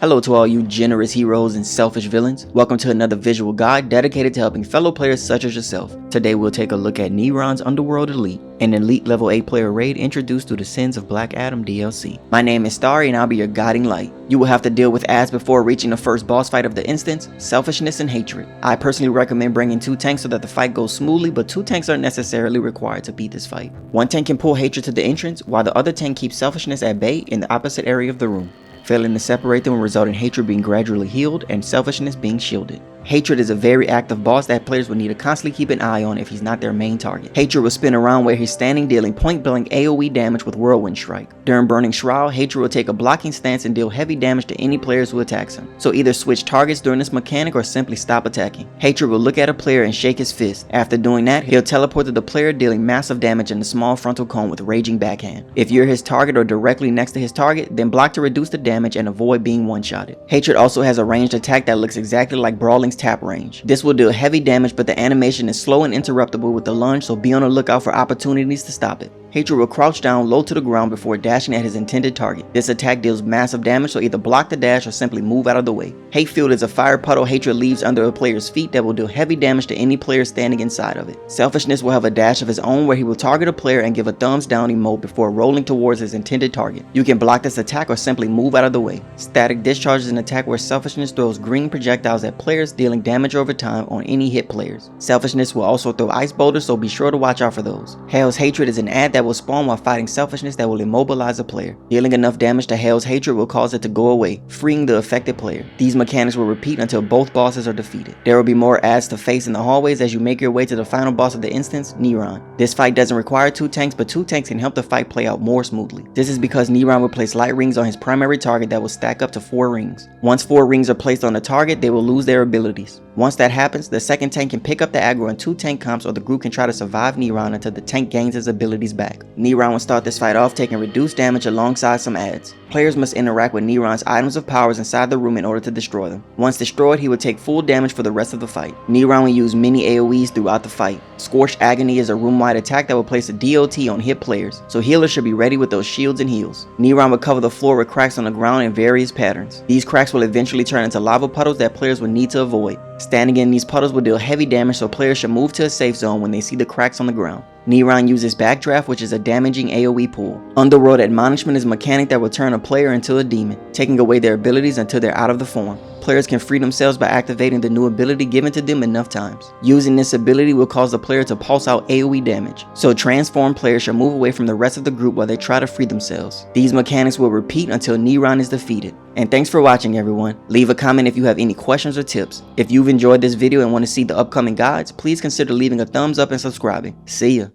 Hello to all you generous heroes and selfish villains. Welcome to another visual guide dedicated to helping fellow players such as yourself. Today we'll take a look at Neron's Underworld Elite, an elite level 8 player raid introduced through the Sins of Black Adam DLC. My name is Starry and I'll be your guiding light. You will have to deal with ads before reaching the first boss fight of the instance, selfishness and hatred. I personally recommend bringing 2 tanks so that the fight goes smoothly, but 2 tanks aren't necessarily required to beat this fight. 1 tank can pull hatred to the entrance, while the other tank keeps selfishness at bay in the opposite area of the room. Failing to separate them will result in hatred being gradually healed and selfishness being shielded. Hatred is a very active boss that players will need to constantly keep an eye on if he's not their main target. Hatred will spin around where he's standing, dealing point blank AoE damage with Whirlwind Strike. During Burning Shroud, Hatred will take a blocking stance and deal heavy damage to any players who attacks him. So either switch targets during this mechanic or simply stop attacking. Hatred will look at a player and shake his fist. After doing that, he'll teleport to the player, dealing massive damage in the small frontal cone with Raging Backhand. If you're his target or directly next to his target, then block to reduce the damage and avoid being one-shotted. Hatred also has a ranged attack that looks exactly like Brawling's tap range. This will deal heavy damage, but the animation is slow and interruptible with the lunge, so be on the lookout for opportunities to stop it. Hatred will crouch down low to the ground before dashing at his intended target. This attack deals massive damage, so either block the dash or simply move out of the way. Hate Field is a fire puddle Hatred leaves under a player's feet that will deal heavy damage to any player standing inside of it. Selfishness will have a dash of his own where he will target a player and give a thumbs down emote before rolling towards his intended target. You can block this attack or simply move out of the way. Static Discharge is an attack where Selfishness throws green projectiles at players, dealing damage over time on any hit players. Selfishness will also throw ice boulders, so be sure to watch out for those. Hell's Hatred is an ad that will spawn while fighting Selfishness that will immobilize a player. Dealing enough damage to Hell's Hatred will cause it to go away, freeing the affected player. These mechanics will repeat until both bosses are defeated. There will be more ads to face in the hallways as you make your way to the final boss of the instance, Neron. This fight doesn't require 2 tanks, but 2 tanks can help the fight play out more smoothly. This is because Neron will place light rings on his primary target that will stack up to 4 rings. Once 4 rings are placed on the target, they will lose their abilities. Once that happens, the second tank can pick up the aggro in 2 tank comps, or the group can try to survive Neron until the tank gains his abilities back. Neron will start this fight off taking reduced damage alongside some ads. Players must interact with Neron's items of powers inside the room in order to destroy them. Once destroyed, he will take full damage for the rest of the fight. Neron will use many AoEs throughout the fight. Scorched Agony is a room-wide attack that will place a DOT on hit players, so healers should be ready with those shields and heals. Neron will cover the floor with cracks on the ground in various patterns. These cracks will eventually turn into lava puddles that players will need to avoid. Standing in these puddles will deal heavy damage, so players should move to a safe zone when they see the cracks on the ground. Neron uses Backdraft, which is a damaging AoE pool. Underworld Admonishment is a mechanic that will turn a player into a demon, taking away their abilities until they're out of the form. Players can free themselves by activating the new ability given to them enough times. Using this ability will cause the player to pulse out AoE damage, so transformed players should move away from the rest of the group while they try to free themselves. These mechanics will repeat until Neron is defeated. And thanks for watching, everyone. Leave a comment if you have any questions or tips. If you've enjoyed this video and want to see the upcoming guides, please consider leaving a thumbs up and subscribing. See ya.